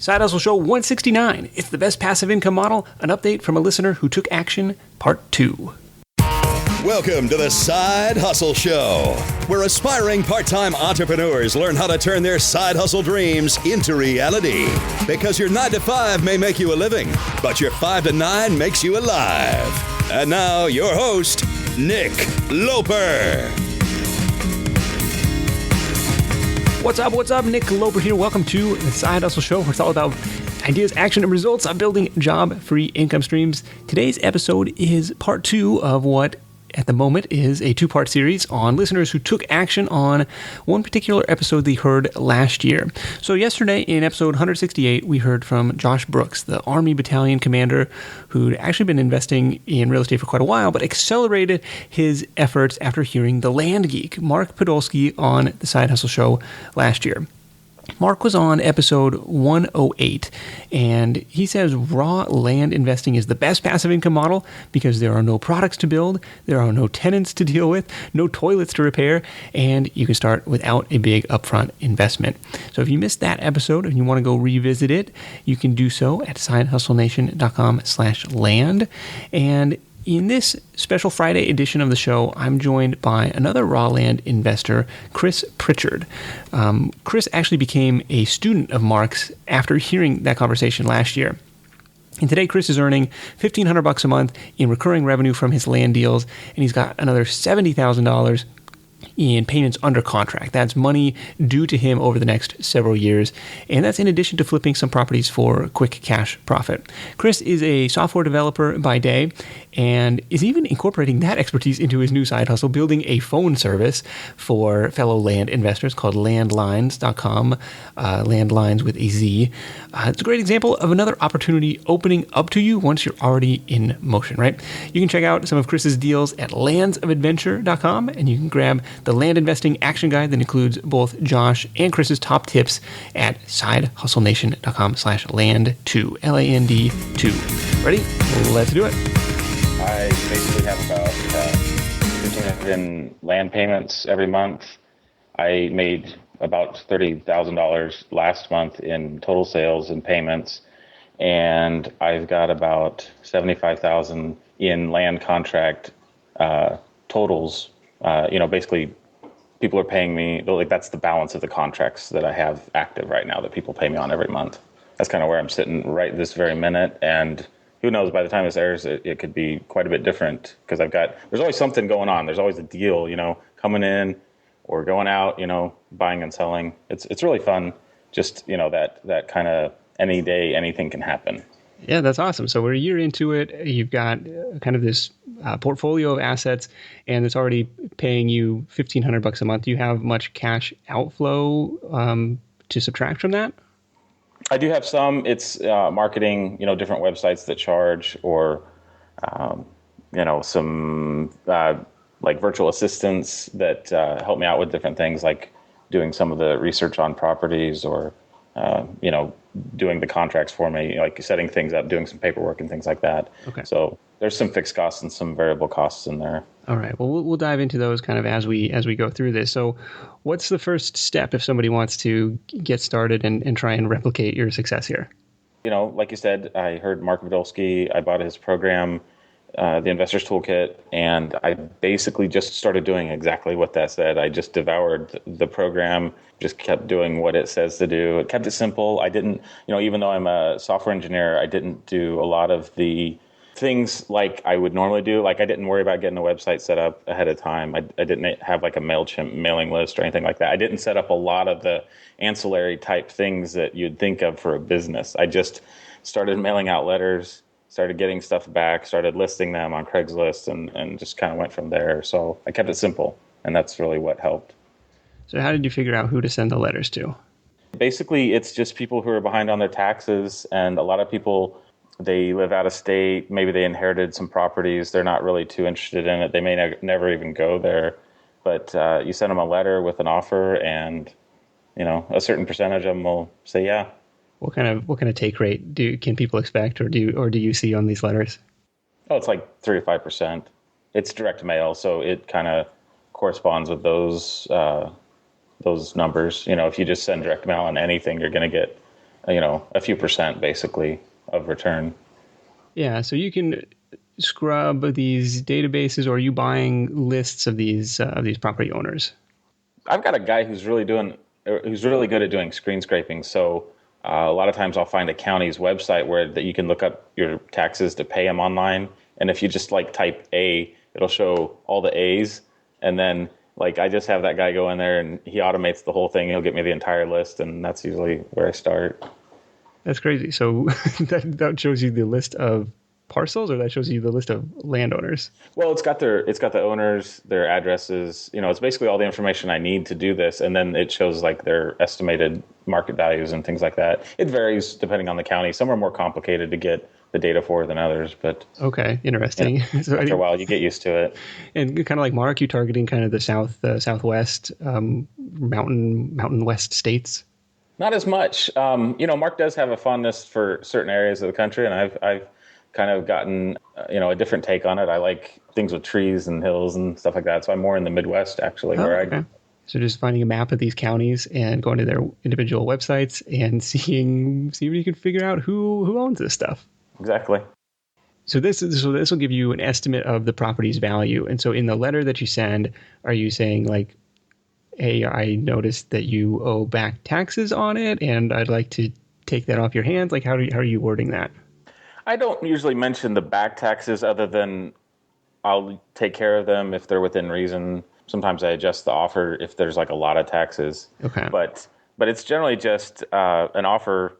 Side Hustle Show 169. It's the best passive income model, an update from a listener who took action, part 2. Welcome to the Side Hustle Show, where aspiring part-time entrepreneurs learn how to turn their side hustle dreams into reality. Because your 9 to 5 may make you a living, but your 5 to 9 makes you alive. And now, your host, Nick Loper. What's up? Nick Loper here. Welcome to the Side Hustle Show, where it's all about ideas, action, and results on building job-free income streams. Today's episode is part 2 of what at the moment is a 2-part series on listeners who took action on one particular episode they heard last year. So yesterday in episode 168, we heard from Josh Brooks, the Army Battalion Commander, who'd actually been investing in real estate for quite a while, but accelerated his efforts after hearing the land geek, Mark Podolsky, on the Side Hustle Show last year. Mark was on episode 108, and he says raw land investing is the best passive income model because there are no products to build, there are no tenants to deal with, no toilets to repair, and you can start without a big upfront investment. So if you missed that episode and you want to go revisit it, you can do so at sidehustlenation.com/land. And in this special Friday edition of the show, I'm joined by another raw land investor, Chris Pritchard. Chris actually became a student of Mark's after hearing that conversation last year. And today, Chris is earning $1,500 a month in recurring revenue from his land deals, and he's got another $70,000 in payments under contract. That's money due to him over the next several years, and that's in addition to flipping some properties for quick cash profit. Chris is a software developer by day and is even incorporating that expertise into his new side hustle, building a phone service for fellow land investors called landlines.com, landlines with a Z. It's a great example of another opportunity opening up to you once you're already in motion, right? You can check out some of Chris's deals at landsofadventure.com, and you can grab the land investing action guide that includes both Josh and Chris's top tips at sidehustlenation.com/land2, LAND2. Ready? Let's do it. I basically have about 1,500 in land payments every month. I made about $30,000 last month in total sales and payments, and I've got about $75,000 in land contract totals. Basically, people are paying me, like that's the balance of the contracts that I have active right now that people pay me on every month. That's kind of where I'm sitting right this very minute, and who knows, by the time this airs, it could be quite a bit different because there's always something going on. There's always a deal, coming in or going out, buying and selling. It's really fun. Just, that kind of any day, anything can happen. Yeah, that's awesome. So we're a year into it. You've got kind of this portfolio of assets, and it's already paying you $1,500 a month. Do you have much cash outflow to subtract from that? I do have some. It's marketing, different websites that charge, or some like virtual assistants that help me out with different things, like doing some of the research on properties, or doing the contracts for me, like setting things up, doing some paperwork and things like that. Okay. So there's some fixed costs and some variable costs in there. All right. Well, we'll dive into those kind of as we go through this. So what's the first step if somebody wants to get started and try and replicate your success here? Like you said, I heard Mark Podolsky. I bought his program, the Investor's Toolkit, and I basically just started doing exactly what that said. I just devoured the program, just kept doing what it says to do. It kept it simple. I didn't, even though I'm a software engineer, I didn't do a lot of the things like I would normally do. Like I didn't worry about getting a website set up ahead of time. I didn't have like a MailChimp mailing list or anything like that. I didn't set up a lot of the ancillary type things that you'd think of for a business. I just started mailing out letters, started getting stuff back, started listing them on Craigslist, and just kind of went from there. So I kept it simple, and that's really what helped. So how did you figure out who to send the letters to? Basically, it's just people who are behind on their taxes, and a lot of people, they live out of state. Maybe they inherited some properties. They're not really too interested in it. They may never even go there. But you send them a letter with an offer, and a certain percentage of them will say yeah. What kind of take rate can people expect, or do you see on these letters? Oh, it's like 3 to 5%. It's direct mail, so it kind of corresponds with those numbers. If you just send direct mail on anything, you're going to get a few percent basically of return. Yeah, so you can scrub these databases, or are you buying lists of these property owners? I've got a guy who's really good at doing screen scraping. So a lot of times I'll find a county's website that you can look up your taxes to pay them online. And if you just like type A, it'll show all the A's. And then like I just have that guy go in there and he automates the whole thing. He'll get me the entire list. And that's usually where I start. That's crazy. So that shows you the list of parcels, or that shows you the list of landowners? Well, it's got the owners, their addresses. It's basically all the information I need to do this, and then it shows like their estimated market values and things like that. It varies depending on the county. Some are more complicated to get the data for than others, but okay, interesting. So after a while, you get used to it. And kind of like Mark, you targeting kind of the southwest, mountain west states. Not as much. Mark does have a fondness for certain areas of the country, and I've kind of gotten, a different take on it. I like things with trees and hills and stuff like that. So I'm more in the Midwest, actually, So just finding a map of these counties and going to their individual websites and see if you can figure out who owns this stuff. Exactly. So this will give you an estimate of the property's value. And so in the letter that you send, are you saying like, hey, I noticed that you owe back taxes on it, and I'd like to take that off your hands? Like, how are you wording that? I don't usually mention the back taxes other than I'll take care of them if they're within reason. Sometimes I adjust the offer if there's like a lot of taxes. Okay. But it's generally just an offer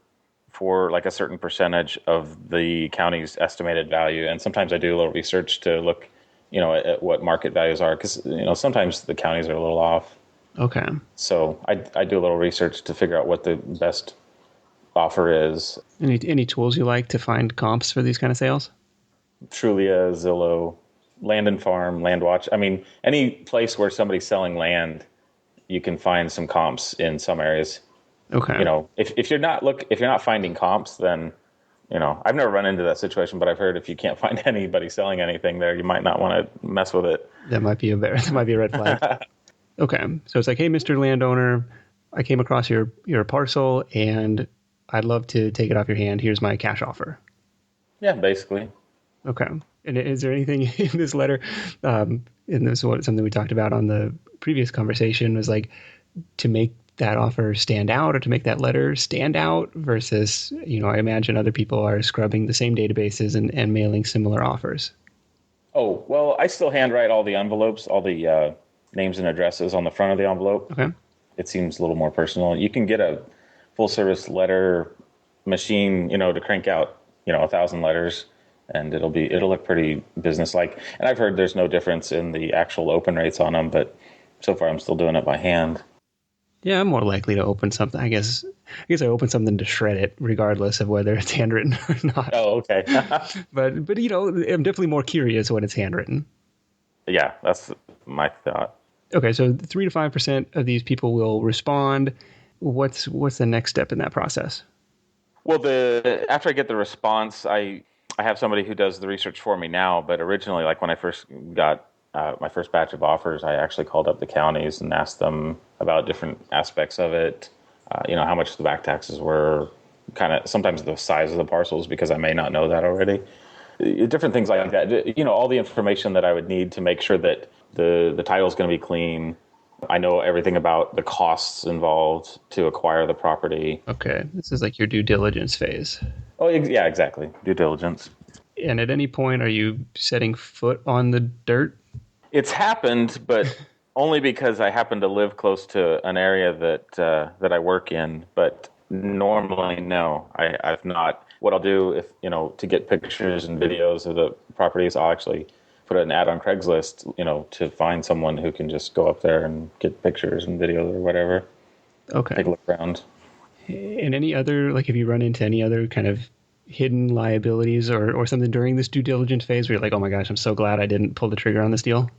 for like a certain percentage of the county's estimated value. And sometimes I do a little research to look, at what market values are, because, sometimes the counties are a little off. Okay. So I do a little research to figure out what the best offer is. Any tools you like to find comps for these kind of sales? Trulia, Zillow, Land and Farm, Land Watch. I mean, any place where somebody's selling land, you can find some comps in some areas. Okay. If you're not finding comps, then I've never run into that situation, but I've heard if you can't find anybody selling anything there, you might not want to mess with it. That might be a red flag. Okay, so it's like, hey, Mr. Landowner, I came across your parcel and I'd love to take it off your hand. Here's my cash offer. Yeah, basically. Okay. And is there anything in this letter, and this is something we talked about on the previous conversation, was like to make that offer stand out, or to make that letter stand out versus, I imagine other people are scrubbing the same databases and mailing similar offers. Oh, well, I still handwrite all the envelopes, all the names and addresses on the front of the envelope. Okay. It seems a little more personal. You can get a full service letter machine, to crank out, 1,000 letters, and it'll look pretty businesslike. And I've heard there's no difference in the actual open rates on them, but so far I'm still doing it by hand. Yeah, I'm more likely to open something. I guess I open something to shred it, regardless of whether it's handwritten or not. Oh, okay. but I'm definitely more curious when it's handwritten. Yeah, that's my thought. Okay, so 3 to 5% of these people will respond. What's the next step in that process? Well, after I get the response, I have somebody who does the research for me now. But originally, like when I first got my first batch of offers, I actually called up the counties and asked them about different aspects of it. How much the back taxes were, kind of sometimes the size of the parcels, because I may not know that already. Different things like that. All the information that I would need to make sure that the title is going to be clean. I know everything about the costs involved to acquire the property. Okay, this is like your due diligence phase. Oh, yeah, exactly. Due diligence. And at any point, are you setting foot on the dirt? It's happened, but only because I happen to live close to an area that I work in. But normally, no, I've not. What I'll do, if to get pictures and videos of the properties, I'll actually put an ad on Craigslist, to find someone who can just go up there and get pictures and videos or whatever. Okay. Take a look around. And any other, like, have you run into any other kind of hidden liabilities or something during this due diligence phase where you're like, oh my gosh, I'm so glad I didn't pull the trigger on this deal?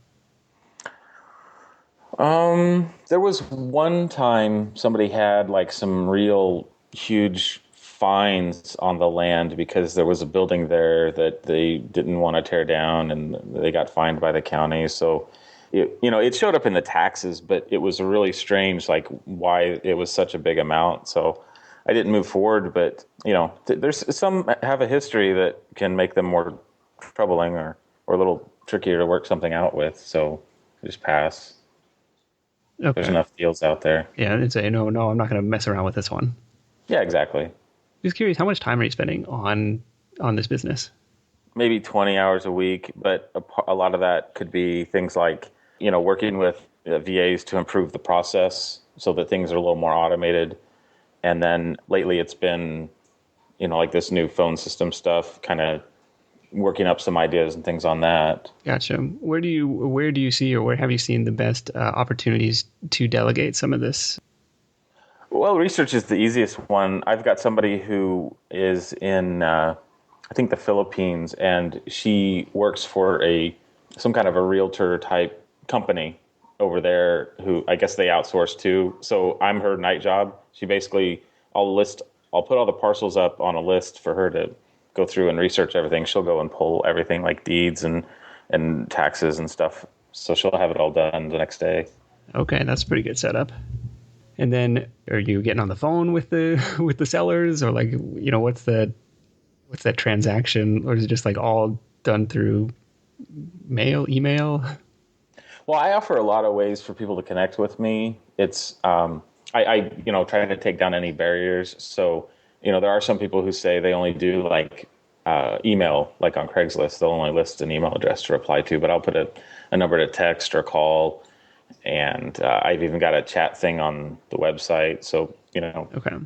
There was one time somebody had like some real huge fines on the land because there was a building there that they didn't want to tear down, and they got fined by the county. So it showed up in the taxes, but it was really strange, like why it was such a big amount. So I didn't move forward. But, there's some have a history that can make them more troubling or a little trickier to work something out with. So I just pass. Okay. There's enough deals out there. Yeah, and say, no, I'm not going to mess around with this one. Yeah, exactly. Just curious, how much time are you spending on this business? Maybe 20 hours a week, but a lot of that could be things like, working with VAs to improve the process so that things are a little more automated. And then lately it's been, like this new phone system stuff, kind of working up some ideas and things on that. Gotcha. Where do you see, or where have you seen the best opportunities to delegate some of this? Well, research is the easiest one. I've got somebody who is in, I think, the Philippines, and she works for some kind of a realtor type company over there who I guess they outsource to. So I'm her night job. She basically, I'll put all the parcels up on a list for her to go through and research everything. She'll go and pull everything like deeds and taxes and stuff. So she'll have it all done the next day. Okay, that's a pretty good setup. And then are you getting on the phone with the sellers, or like, what's that transaction, or is it just like all done through mail, email? Well, I offer a lot of ways for people to connect with me. It's I trying to take down any barriers. So, there are some people who say they only do like email, like on Craigslist. They'll only list an email address to reply to, but I'll put a number to text or call. And I've even got a chat thing on the website. So, Okay.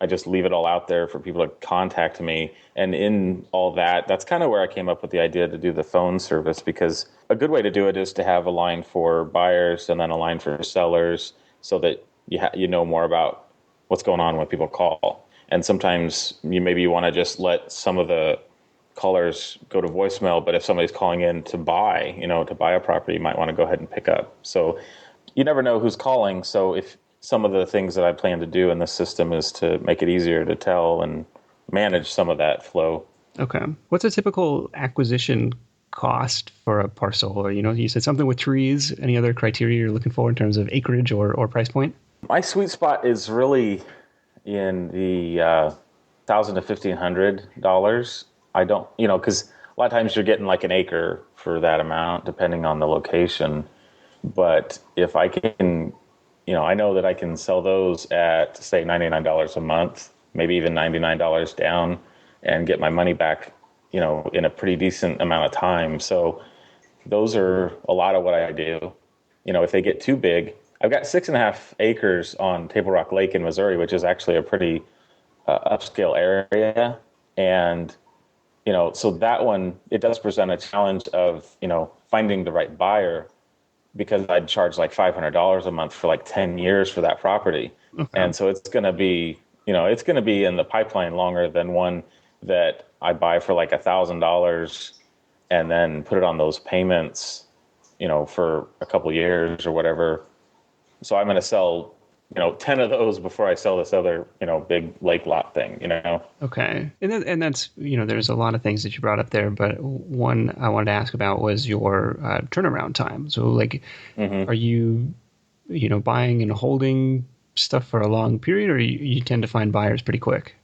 I just leave it all out there for people to contact me. And in all that, that's kind of where I came up with the idea to do the phone service, because a good way to do it is to have a line for buyers and then a line for sellers so that you know more about what's going on when people call. And sometimes you want to just let some of the callers go to voicemail, but if somebody's calling in to buy a property, you might want to go ahead and pick up. So you never know who's calling. So if some of the things that I plan to do in this system is to make it easier to tell and manage some of that flow. Okay. What's a typical acquisition cost for a parcel? Or, you said something with trees. Any other criteria you're looking for in terms of acreage or price point? My sweet spot is really in the $1,000 to $1,500. I don't, because a lot of times you're getting like an acre for that amount, depending on the location. But if I can, I know that I can sell those at, say, $99 a month, maybe even $99 down, and get my money back, in a pretty decent amount of time. So those are a lot of what I do. If they get too big, I've got 6.5 acres on Table Rock Lake in Missouri, which is actually a pretty upscale area. And so that one, it does present a challenge of, finding the right buyer, because I'd charge like $500 a month for like 10 years for that property. Okay. And so it's going to be, it's going to be in the pipeline longer than one that I buy for like $1,000 and then put it on those payments, for a couple of years or whatever. So I'm going to sell, 10 of those before I sell this other, big lake lot thing, Okay. And that's, there's a lot of things that you brought up there, but one I wanted to ask about was your turnaround time. So like, Are you, buying and holding stuff for a long period, or you tend to find buyers pretty quick?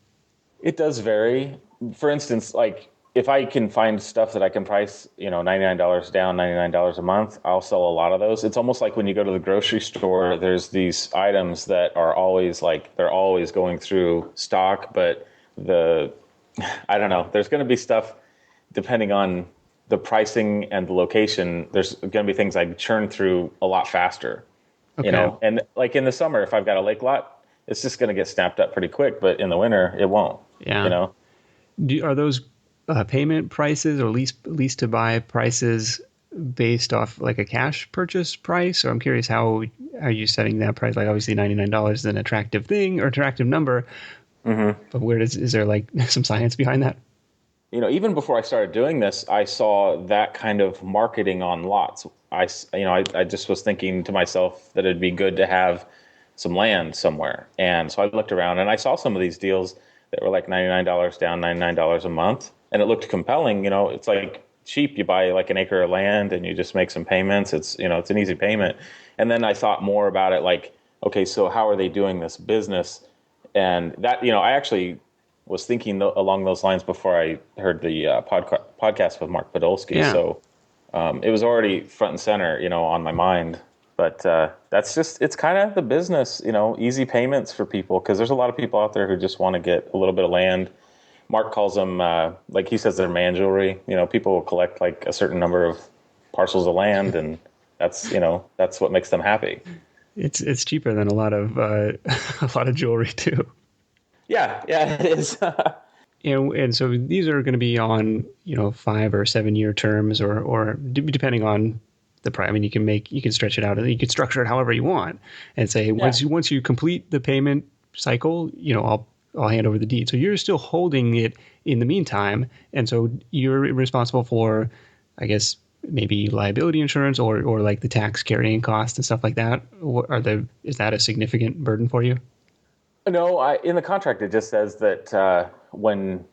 It does vary. For instance, like if I can find stuff that I can price, $99 down, $99 a month, I'll sell a lot of those. It's almost like when you go to the grocery store, there's these items that are always like, they're always going through stock, but I don't know, there's going to be stuff depending on the pricing and the location. There's going to be things I churn through a lot faster, Okay. And like in the summer, if I've got a lake lot, it's just going to get snapped up pretty quick, but in the winter, it won't, Yeah. Are those payment prices or lease to buy prices based off like a cash purchase price? Or I'm curious, how are you setting that price? Like obviously $99 is an attractive thing or attractive number, but is there like some science behind that? Even before I started doing this, I saw that kind of marketing on lots. I just was thinking to myself that it'd be good to have some land somewhere. And so I looked around and I saw some of these deals that were like $99 down, $99 a month. And it looked compelling. It's like cheap. You buy like an acre of land and you just make some payments. It's an easy payment. And then I thought more about it, like, okay, so how are they doing this business? And that, I actually was thinking along those lines before I heard the podcast with Mark Podolsky. Yeah. So it was already front and center, on my mind. But it's kind of the business, easy payments for people, because there's a lot of people out there who just want to get a little bit of land. Mark calls them, like he says, they're man jewelry. People will collect like a certain number of parcels of land, and that's what makes them happy. It's cheaper than a lot of jewelry too. Yeah, it is. And so these are going to be on 5 or 7 year terms, or depending on the price. I mean, you can stretch it out, and you can structure it however you want, and say once you complete the payment cycle, I'll hand over the deed. So you're still holding it in the meantime, and so you're responsible for, I guess, maybe liability insurance or like the tax carrying costs and stuff like that. Is that a significant burden for you? No, in the contract it just says that when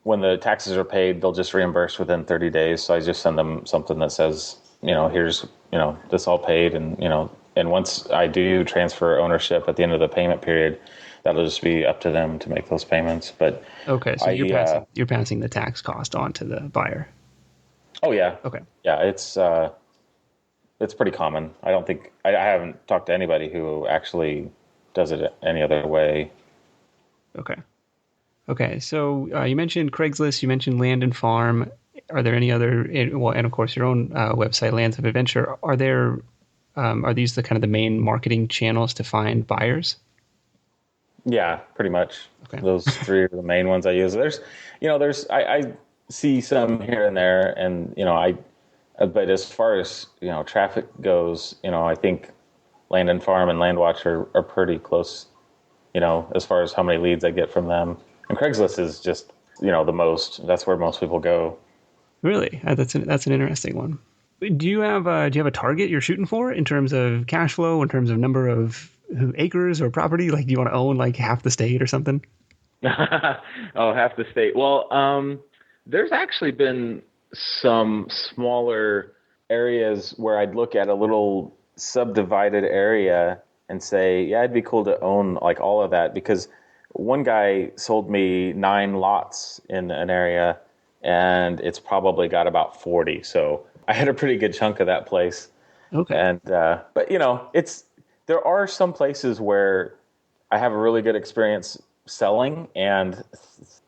the taxes are paid, they'll just reimburse within 30 days. So I just send them something that says, here's this all paid, and once I do transfer ownership at the end of the payment period, that'll just be up to them to make those payments. But okay, so you're passing the tax cost on to the buyer. Oh yeah. Okay. Yeah, it's pretty common. I don't think I haven't talked to anybody who actually does it any other way. Okay. So you mentioned Craigslist. You mentioned Land and Farm. Are there any other? And of course your own website, Lands of Adventure. Are these the kind of the main marketing channels to find buyers? Yeah, pretty much. Okay. Those 3 are the main ones I use. I see some here and there, and but as far as traffic goes, I think Land and Farm and Landwatch are pretty close, as far as how many leads I get from them. And Craigslist is just the most. That's where most people go. Really, that's an interesting one. Do you have a target you're shooting for in terms of cash flow, in terms of number of acres or property? Like, do you want to own like half the state or something? Oh, half the state. Well, there's actually been some smaller areas where I'd look at a little subdivided area and say, yeah, it'd be cool to own like all of that, because one guy sold me 9 lots in an area, and it's probably got about 40. So I had a pretty good chunk of that place. Okay. And but there are some places where I have a really good experience selling, and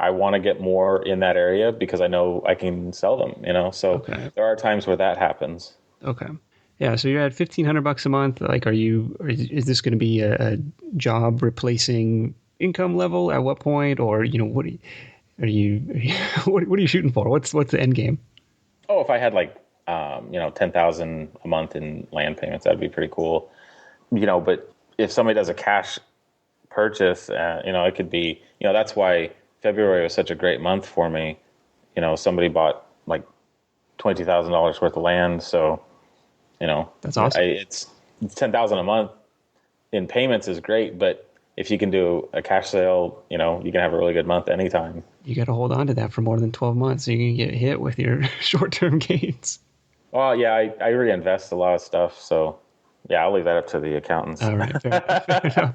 I want to get more in that area because I know I can sell them, So okay. There are times where that happens. Okay. Yeah. So you're at $1,500 a month. Like, is this going to be a job replacing income level at what point? Or, what are you shooting for? What's the end game? Oh, if I had like, $10,000 a month in land payments, that'd be pretty cool. But if somebody does a cash purchase, it could be, that's why February was such a great month for me. Somebody bought like $20,000 worth of land. So, that's awesome. It's $10,000 a month in payments is great, but if you can do a cash sale, you can have a really good month anytime. You got to hold on to that for more than 12 months so you can get hit with your short-term gains. Well, yeah, I reinvest a lot of stuff, so yeah, I'll leave that up to the accountants. All right, fair enough.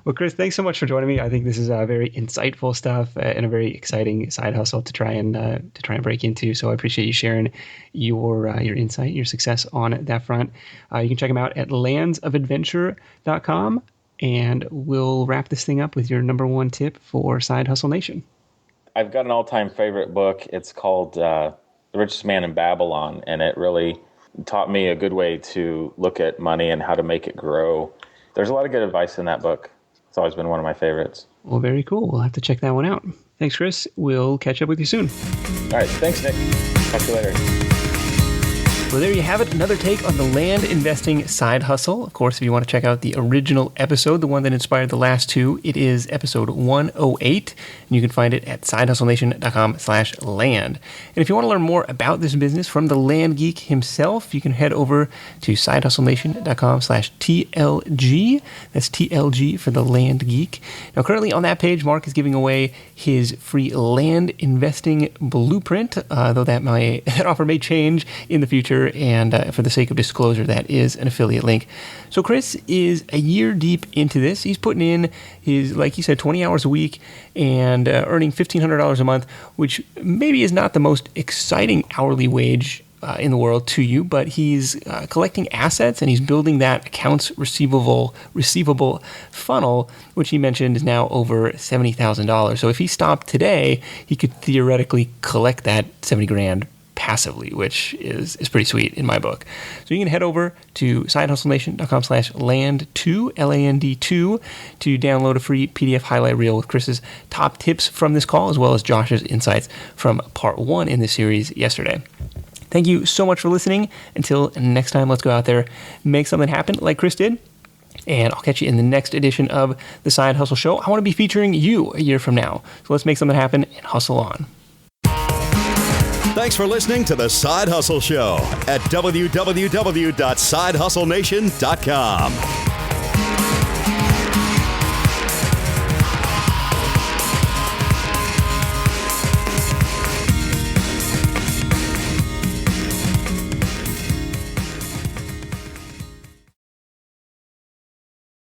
Well, Chris, thanks so much for joining me. I think this is very insightful stuff and a very exciting side hustle to try and break into. So I appreciate you sharing your insight, your success on that front. You can check them out at landsofadventure.com, and we'll wrap this thing up with your number one tip for Side Hustle Nation. I've got an all-time favorite book. It's called The Richest Man in Babylon, and it really taught me a good way to look at money and how to make it grow. There's a lot of good advice in that book. It's always been one of my favorites. Well, very cool. We'll have to check that one out. Thanks, Chris. We'll catch up with you soon. All right. Thanks, Nick. Talk to you later. Well, there you have it. Another take on the land investing side hustle. Of course, if you want to check out the original episode, the one that inspired the last two, it is episode 108, and you can find it at sidehustlenation.com/land. And if you want to learn more about this business from the land geek himself, you can head over to sidehustlenation.com/TLG. That's TLG for the land geek. Now, currently on that page, Mark is giving away his free land investing blueprint, though that offer may change in the future, and for the sake of disclosure, that is an affiliate link. So Chris is a year deep into this. He's putting in his, like he said, 20 hours a week and earning $1,500 a month, which maybe is not the most exciting hourly wage in the world to you, but he's collecting assets and he's building that accounts receivable funnel, which he mentioned is now over $70,000. So if he stopped today, he could theoretically collect that $70,000 passively, which is pretty sweet in my book. So you can head over to sidehustlenation.com/land2, LAND2, to download a free PDF highlight reel with Chris's top tips from this call, as well as Josh's insights from part 1 in this series yesterday. Thank you so much for listening. Until next time, let's go out there, make something happen like Chris did, and I'll catch you in the next edition of The Side Hustle Show. I want to be featuring you a year from now, so let's make something happen and hustle on. Thanks for listening to The Side Hustle Show at www.sidehustlenation.com.